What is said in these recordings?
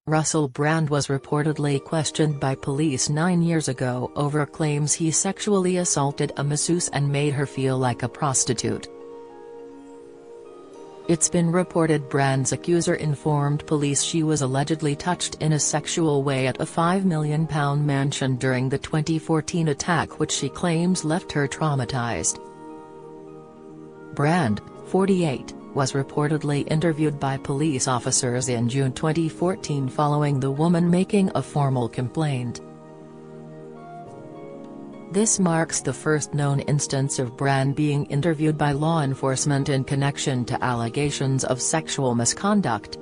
Russell Brand was reportedly questioned by police 9 years ago over claims he sexually assaulted a masseuse and made her feel like a prostitute. It's been reported Brand's accuser informed police she was allegedly touched in a sexual way at a £5 million mansion during the 2014 attack, which she claims left her traumatized. Brand, 48, was reportedly interviewed by police officers in June 2014 following the woman making a formal complaint. This marks the first known instance of Brand being interviewed by law enforcement in connection to allegations of sexual misconduct.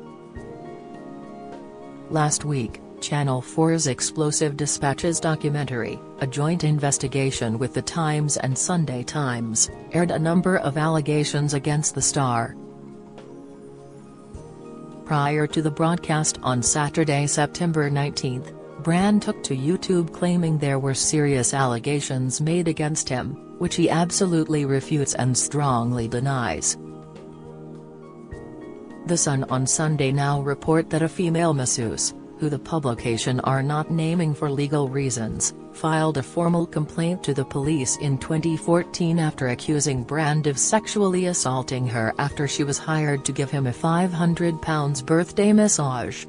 Last week, Channel 4's Explosive Dispatches documentary, a joint investigation with The Times and Sunday Times, aired a number of allegations against the star. Prior to the broadcast on Saturday, September 19, Brand took to YouTube claiming there were serious allegations made against him, which he absolutely refutes and strongly denies. The Sun on Sunday now report that a female masseuse, who the publication are not naming for legal reasons, filed a formal complaint to the police in 2014 after accusing Brand of sexually assaulting her after she was hired to give him a £500 birthday massage.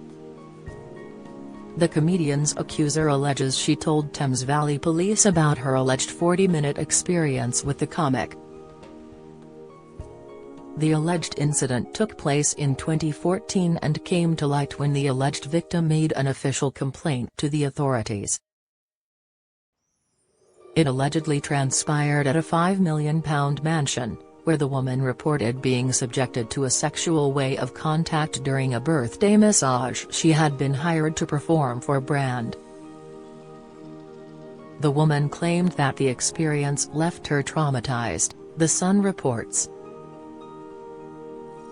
The comedian's accuser alleges she told Thames Valley Police about her alleged 40-minute experience with the comic. The alleged incident took place in 2014 and came to light when the alleged victim made an official complaint to the authorities. It allegedly transpired at a £5 million mansion, where the woman reported being subjected to a sexual way of contact during a birthday massage she had been hired to perform for Brand. The woman claimed that the experience left her traumatized, The Sun reports.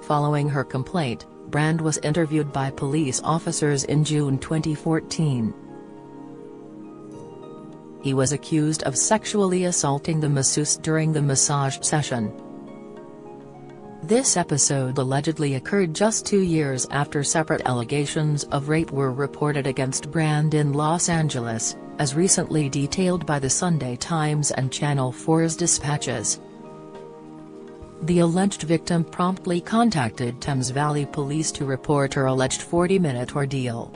Following her complaint, Brand was interviewed by police officers in June 2014. He was accused of sexually assaulting the masseuse during the massage session. This episode allegedly occurred just 2 years after separate allegations of rape were reported against Brand in Los Angeles, as recently detailed by the Sunday Times and Channel 4's dispatches. The alleged victim promptly contacted Thames Valley Police to report her alleged 40-minute ordeal.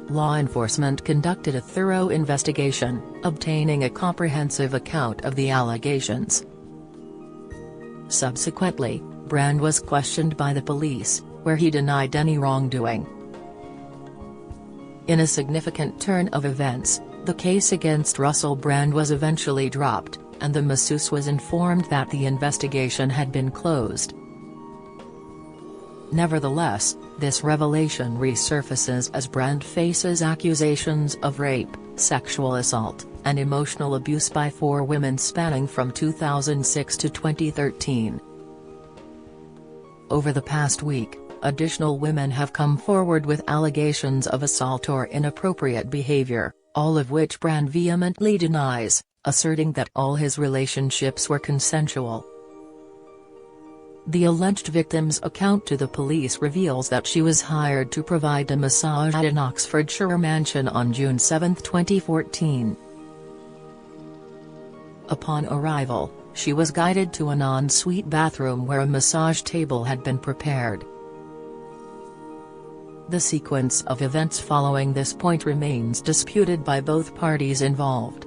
Law enforcement conducted a thorough investigation, obtaining a comprehensive account of the allegations. Subsequently, Brand was questioned by the police, where he denied any wrongdoing. In a significant turn of events, the case against Russell Brand was eventually dropped, and the masseuse was informed that the investigation had been closed. Nevertheless, this revelation resurfaces as Brand faces accusations of rape, sexual assault, and emotional abuse by 4 women spanning from 2006 to 2013. Over the past week, additional women have come forward with allegations of assault or inappropriate behavior, all of which Brand vehemently denies, asserting that all his relationships were consensual. The alleged victim's account to the police reveals that she was hired to provide a massage at an Oxfordshire mansion on June 7, 2014. Upon arrival, she was guided to an en-suite bathroom where a massage table had been prepared. The sequence of events following this point remains disputed by both parties involved.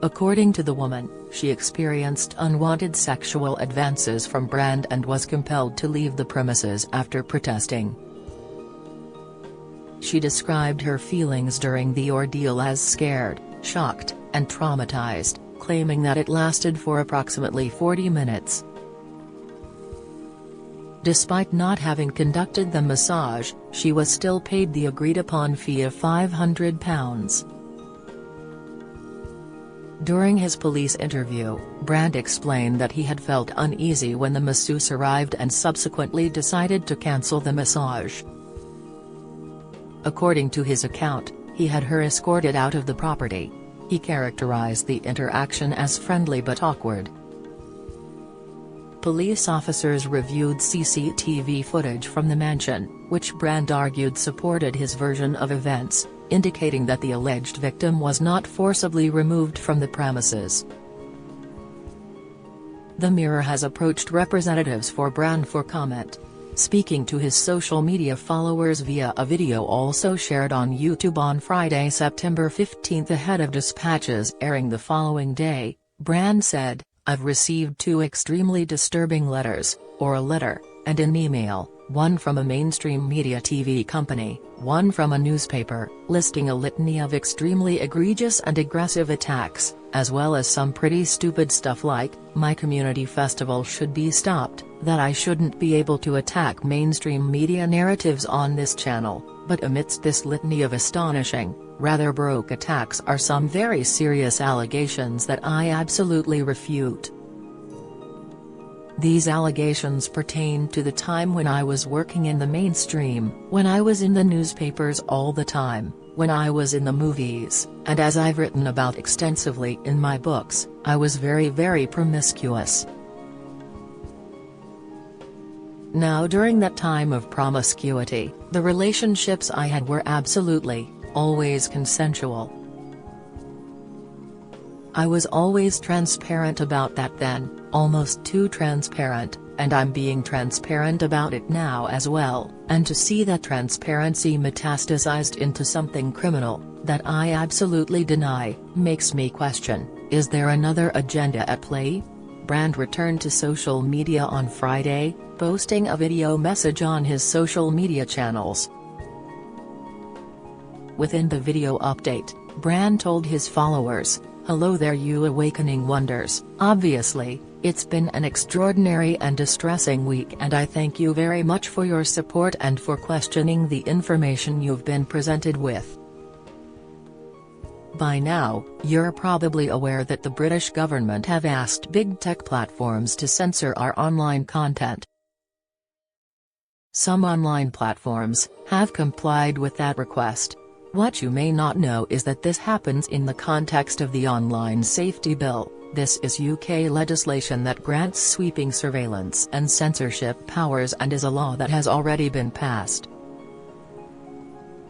According to the woman, she experienced unwanted sexual advances from Brand and was compelled to leave the premises after protesting. She described her feelings during the ordeal as scared, shocked, and traumatized, claiming that it lasted for approximately 40 minutes. Despite not having conducted the massage, she was still paid the agreed-upon fee of £500. During his police interview, Brand explained that he had felt uneasy when the masseuse arrived and subsequently decided to cancel the massage. According to his account, he had her escorted out of the property. He characterized the interaction as friendly but awkward. Police officers reviewed CCTV footage from the mansion, which Brand argued supported his version of events, indicating that the alleged victim was not forcibly removed from the premises. The Mirror has approached representatives for Brand for comment. Speaking to his social media followers via a video also shared on YouTube on Friday, September 15 ahead of dispatches airing the following day, Brand said, "I've received two extremely disturbing letters, or a letter, and an email, one from a mainstream media TV company, one from a newspaper, listing a litany of extremely egregious and aggressive attacks, as well as some pretty stupid stuff like, my community festival should be stopped, that I shouldn't be able to attack mainstream media narratives on this channel, but amidst this litany of astonishing, rather broke attacks are some very serious allegations that I absolutely refute. These allegations pertain to the time when I was working in the mainstream, when I was in the newspapers all the time, when I was in the movies, and as I've written about extensively in my books, I was very promiscuous. Now during that time of promiscuity, the relationships I had were absolutely, always consensual. I was always transparent about that then, almost too transparent, and I'm being transparent about it now as well, and to see that transparency metastasized into something criminal, that I absolutely deny, makes me question, is there another agenda at play? Brand returned to social media on Friday, posting a video message on his social media channels. Within the video update, Brand told his followers, "Hello there you awakening wonders, obviously, it's been an extraordinary and distressing week and I thank you very much for your support and for questioning the information you've been presented with. By now, you're probably aware that the British government have asked big tech platforms to censor our online content. Some online platforms have complied with that request. What you may not know is that this happens in the context of the Online Safety Bill. This is UK legislation that grants sweeping surveillance and censorship powers and is a law that has already been passed.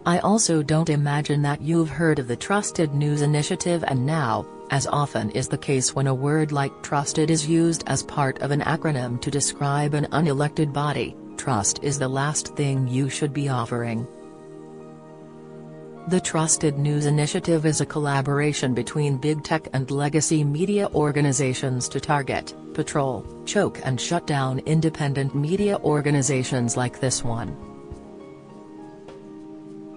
I also don't imagine that you've heard of the Trusted News Initiative, and now, as often is the case when a word like trusted is used as part of an acronym to describe an unelected body, trust is the last thing you should be offering. The Trusted News Initiative is a collaboration between big tech and legacy media organizations to target, patrol, choke and shut down independent media organizations like this one.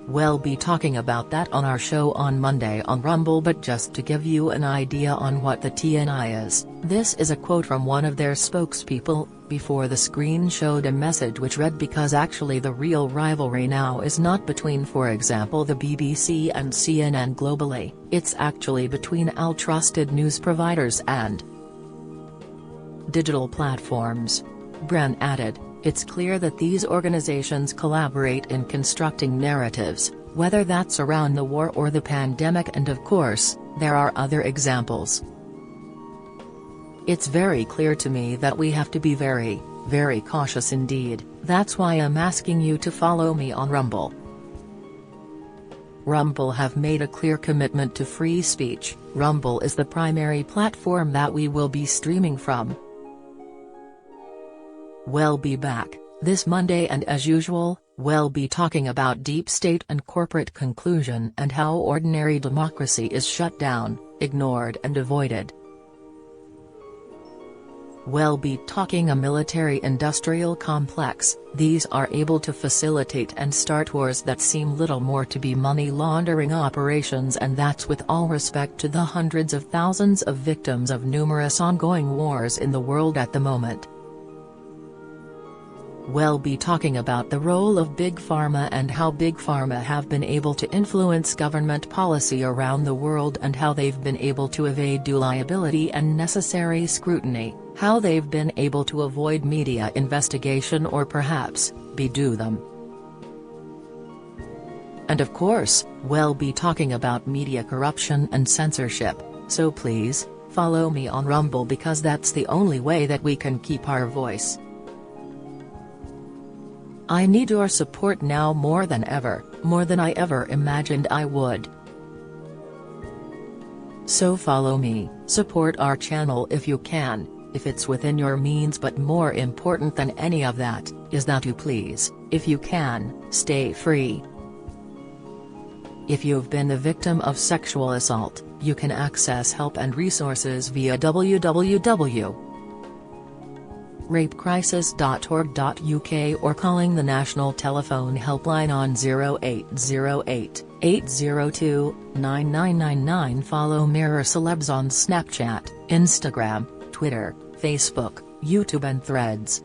We'll be talking about that on our show on Monday on Rumble, but just to give you an idea on what the TNI is, this is a quote from one of their spokespeople. Before the screen showed a message which read, because actually the real rivalry now is not between, for example, the BBC and CNN globally, it's actually between all trusted news providers and digital platforms. Bren added, it's clear that these organizations collaborate in constructing narratives, whether that's around the war or the pandemic, and of course, there are other examples. It's very clear to me that we have to be very cautious indeed. That's why I'm asking you to follow me on Rumble. Rumble have made a clear commitment to free speech. Rumble is the primary platform that we will be streaming from. We'll be back this Monday, and as usual, we'll be talking about deep state and corporate conclusion and how ordinary democracy is shut down, ignored and avoided. We'll be talking a military-industrial complex. These are able to facilitate and start wars that seem little more to be money laundering operations, and that's with all respect to the hundreds of thousands of victims of numerous ongoing wars in the world at the moment. We'll be talking about the role of Big Pharma and how Big Pharma have been able to influence government policy around the world and how they've been able to evade due liability and necessary scrutiny, how they've been able to avoid media investigation or perhaps, do them. And of course, we'll be talking about media corruption and censorship, so please Follow me on Rumble because that's the only way that we can keep our voice. I need your support now more than ever, more than I ever imagined I would. So follow me, support our channel if you can, if it's within your means, but more important than any of that, is that you please, if you can, stay free. If you've been the victim of sexual assault, you can access help and resources via www.rapecrisis.org.uk or calling the National Telephone Helpline on 0808 802 9999. Follow Mirror Celebs on Snapchat, Instagram, Twitter, Facebook, YouTube and Threads.